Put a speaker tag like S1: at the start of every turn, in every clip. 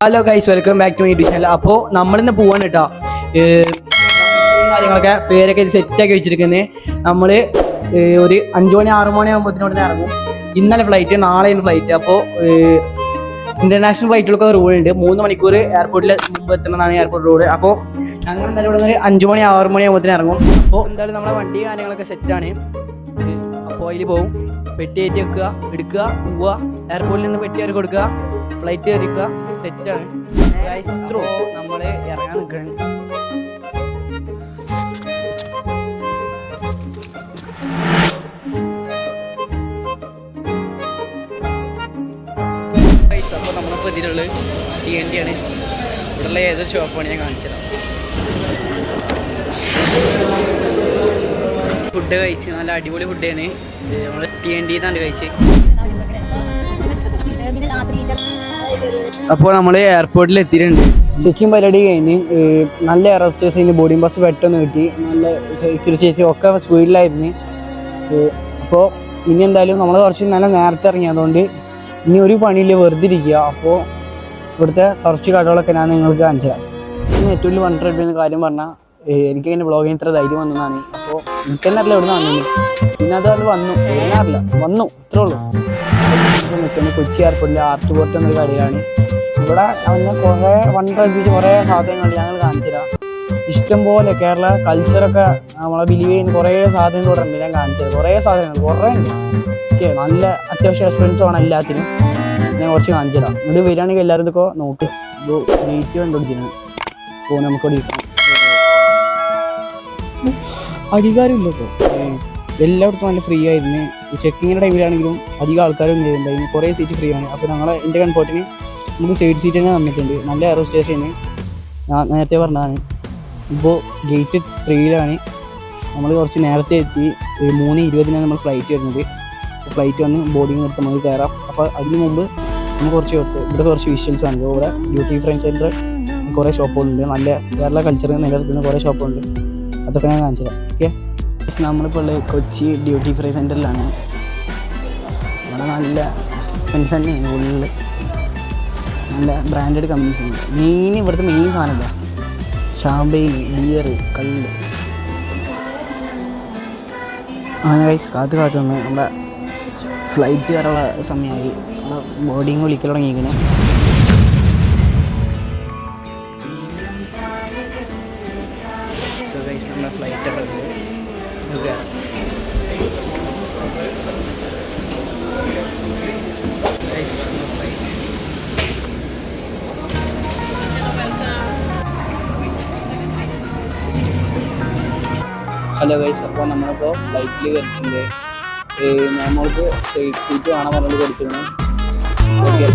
S1: Hello guys, welcome back to my YouTube channel. അപ്പോൾ നമ്മളിന്ന് പോവാണ് കേട്ടോ. കാര്യങ്ങളൊക്കെ പേരൊക്കെ സെറ്റാക്കി വെച്ചിരിക്കുന്നത്. നമ്മൾ ഒരു 5 മണി 6 മണി ആകുമ്പോഴത്തേനോട് ഇറങ്ങും. ഇന്നലെ ഫ്ലൈറ്റ്, നാളെയാണ് ഫ്ലൈറ്റ്. അപ്പോൾ ഇന്റർനാഷണൽ ഫ്ലൈറ്റുകൾക്ക് റൂൾ ഉണ്ട്, 3 മണിക്കൂർ എയർപോർട്ടിൽ മുമ്പ് എത്തണമെന്നാണ് എയർപോർട്ട് റൂൾ. അപ്പോൾ ഞങ്ങൾ എന്തായാലും ഇവിടെ നിന്ന് 5 മണി 6 മണി ആകുമ്പോഴത്തേനും ഇറങ്ങും. അപ്പോൾ എന്തായാലും നമ്മുടെ വണ്ടി കാര്യങ്ങളൊക്കെ സെറ്റാണ്. അപ്പോൾ അതിൽ പോവും, പെട്ടി കയറ്റി വെക്കുക, എടുക്കുക, പോവുക, എയർപോർട്ടിൽ നിന്ന് പെട്ടി കയറി കൊടുക്കുക, ഫ്ലൈറ്റ് കയറിക്കുക, സെറ്റാണ്. നമ്മൾ ഇറങ്ങാൻ നിൽക്കണം. അപ്പോൾ നമ്മളിപ്പോൾ ഇതിലുള്ള TNT ആണ്. ഇവിടെയുള്ള ഏതൊരു ഷോപ്പാണ് ഞാൻ കാണിച്ചത്. ഫുഡ് കഴിച്ച് നല്ല അടിപൊളി ഫുഡാണ്. നമ്മൾ TNT എന്നാണ് കഴിച്ചത്. അപ്പോൾ നമ്മൾ എയർപോർട്ടിൽ എത്തിയിട്ടുണ്ട്. ചെക്കിങ് പരിപാടി കഴിഞ്ഞ് നല്ല എയർ ഹോസ്റ്റേഴ്സ് കഴിഞ്ഞ് ബോർഡിംഗ് പാസ് പെട്ടെന്ന് കിട്ടി. നല്ല സെക്യൂരിറ്റി ചേച്ചി ഒക്കെ സ്പീഡിലായിരുന്നു. അപ്പോൾ ഇനി എന്തായാലും നമ്മൾ കുറച്ച് നല്ല നേരത്തെ ഇറങ്ങിയതുകൊണ്ട് ഇനി ഒരു പണിയില്ല, വെറുതെ ഇരിക്കുക. അപ്പോൾ ഇവിടുത്തെ കുറച്ച് കടകളൊക്കെ ഞാൻ നിങ്ങൾക്ക് കാണിച്ചു തരാം. പിന്നെ ഏറ്റവും വലിയ വണ്ടർ കാര്യം പറഞ്ഞാൽ എനിക്കിങ്ങനെ ബ്ലോഗിന് ഇത്ര ധൈര്യം വന്നതാണ്. അപ്പോൾ എനിക്കെന്നറിയില്ല എവിടെ നിന്ന് വന്നു. പിന്നെ അത് വന്നു ഇത്രേ ഉള്ളൂ. നിൽക്കുന്നത് കൊച്ചി എയർപോർട്ടിലെ ആർട്ട് പോർട്ട് എന്നൊരു കടയാണ്. ഇവിടെ അങ്ങനെ കുറേ വണ്ടർ അടിപ്പിച്ച് കുറേ സാധനങ്ങൾ ഞങ്ങൾ കാണിച്ചു തരാം. ഇഷ്ടംപോലെ കേരള കൾച്ചറൊക്കെ നമ്മളെ ബിലീവ് ചെയ്യുന്ന കുറേ സാധനങ്ങൾ ഇവിടെ ഉണ്ട്. ഞാൻ കാണിച്ചു തരാം. കുറേ സാധനങ്ങൾ കുറേ ഉണ്ട്. ഓക്കെ, നല്ല അത്യാവശ്യം എക്സ്പെൻസീവ് ആണ് എല്ലാത്തിനും. ഞാൻ കുറച്ച് കാണിച്ചു തരാം. ഇവിടെ വരികയാണെങ്കിൽ എല്ലാവരും ഇതൊക്കെ നോക്കി ഡേറ്റ് കണ്ടുപിടിച്ചിരുന്നു. അപ്പോൾ നമുക്കിവിടെ ഇരിക്കാം. അധികാരമില്ല. ഇപ്പോൾ എല്ലായിടത്തും നല്ല ഫ്രീ ആയിരുന്നു. ചെക്കിങ്ങിൻ്റെ ടൈമിലാണെങ്കിലും അധികം ആൾക്കാരും ചെയ്തിട്ടുണ്ടായിരുന്നു. കുറേ സീറ്റ് ഫ്രീ ആണ്. അപ്പോൾ എൻ്റെ കംഫർട്ടിന് നമുക്ക് സൈഡ് സീറ്റ് തന്നെ തന്നിട്ടുണ്ട്. നല്ല എയർ ഹോസ്റ്റേഴ്സാണ്, ഞാൻ നേരത്തെ പറഞ്ഞതാണ്. ഇപ്പോൾ ഗേറ്റ് 3 നമ്മൾ കുറച്ച് നേരത്തെ എത്തി. 3:20 നമ്മൾ ഫ്ലൈറ്റ് വരുന്നത്. ഫ്ലൈറ്റ് വന്ന് ബോർഡിങ് എടുത്ത് നമുക്ക് കയറാം. അപ്പോൾ അതിന് മുമ്പ് നമുക്ക് ഇവിടെ കുറച്ച് വിഷ്വൽസ് ആണ്. ഇവിടെ ഡ്യൂട്ടി ഫ്രീ സെൻറ്റർ കുറേ ഷോപ്പുകളുണ്ട്. നല്ല കേരള കൾച്ചർ നിലനിർത്തുന്ന കുറേ ഷോപ്പുണ്ട്. അതൊക്കെ ഞാൻ കാണിച്ചു തരാം. ഓക്കെ, നമ്മളിപ്പോൾ ഉള്ളത് കൊച്ചി ഡ്യൂട്ടി ഫ്രീ സെൻറ്ററിലാണ്. ഇവിടെ നല്ല എക്സ്പെൻസ് തന്നെയാണ്. ഉള്ളിൽ നല്ല ബ്രാൻഡഡ് കമ്പനീസ് ഉണ്ട്. ഇവിടുത്തെ മെയിൻ സാധനമല്ല ഷാമ്പെയിൻ, ബിയർ, കള്ള്. അങ്ങനെ കാത്തു നിന്ന് നമ്മുടെ ഫ്ലൈറ്റ് വരാനുള്ള സമയമായി. ബോർഡിങ് വിളിക്കൽ തുടങ്ങിയിരിക്കണേ. നമ്മുടെ ഫ്ലൈറ്റ് ഹലോ ഗൈസ്, അപ്പോൾ നമ്മളിപ്പോൾ ഫ്ലൈറ്റിൽ കയറിയിട്ടുണ്ട്. നമ്മൾക്ക് സൈഡ് സീറ്റ് കാണാൻ പറഞ്ഞത് കൊടുത്തിരുന്നു. ഓക്കെ,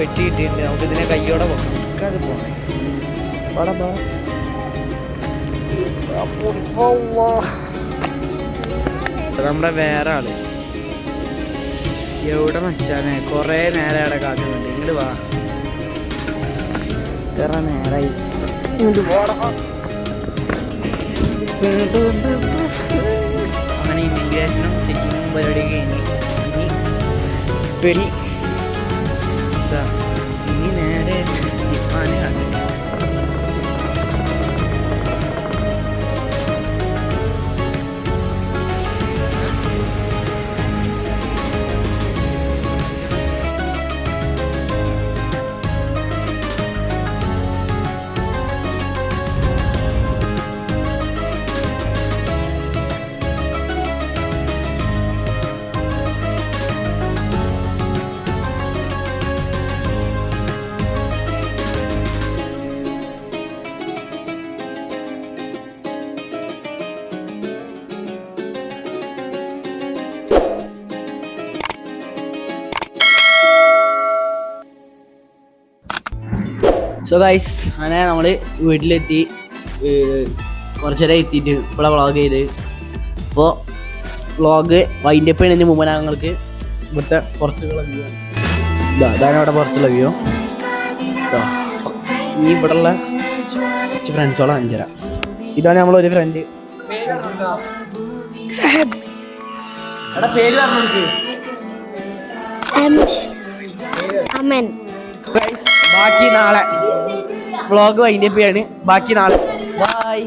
S1: പെട്ടി കിട്ടിയിട്ടുണ്ട്. നമുക്ക് ഇതിനെ കയ്യോടെ പോകാം. അത് പോണേ നമ്മുടെ വേറെ ആള് എവിടെ മച്ചാനെ കൊറേ നേരം അവിടെ കാത്തുന്നുണ്ട്. ഇങ്ങോട്ട് വാ, ഇത്ര നേരായി. അങ്ങനെ ഇമിഗ്രേഷനും ചെക്കിങ്ങും പരിപാടി കഴിഞ്ഞ് പെടി ഇനി നേരെ ജപ്പാന് കാണില്ല. സോ ഗൈസ്, അങ്ങനെ നമ്മൾ വീട്ടിലെത്തി. കുറച്ച് നേരം എത്തിയിട്ട് ഇവിടെ വ്ളോഗ് ചെയ്ത്. അപ്പോൾ വ്ളോഗ് വൈൻഡപ്പ് ചെയ്യുന്നതിന് മുമ്പ് ഞങ്ങൾക്ക് ഇവിടുത്തെ പുറത്തുള്ള വ്യൂ ഇതാണ്. അവിടെ പുറത്തുള്ള വ്യൂ. ഇനി ഇവിടെയുള്ള കുറച്ച് ഫ്രണ്ട്സോളം 5:30. ഇതാണ് നമ്മളൊരു ഫ്രണ്ട്. പേര് പറഞ്ഞു. ബാക്കി നാളെ വ്ളോഗ് വൈൻഡപ്പ് ചെയ്യാണ്. ബാക്കി നാളെ ബൈ.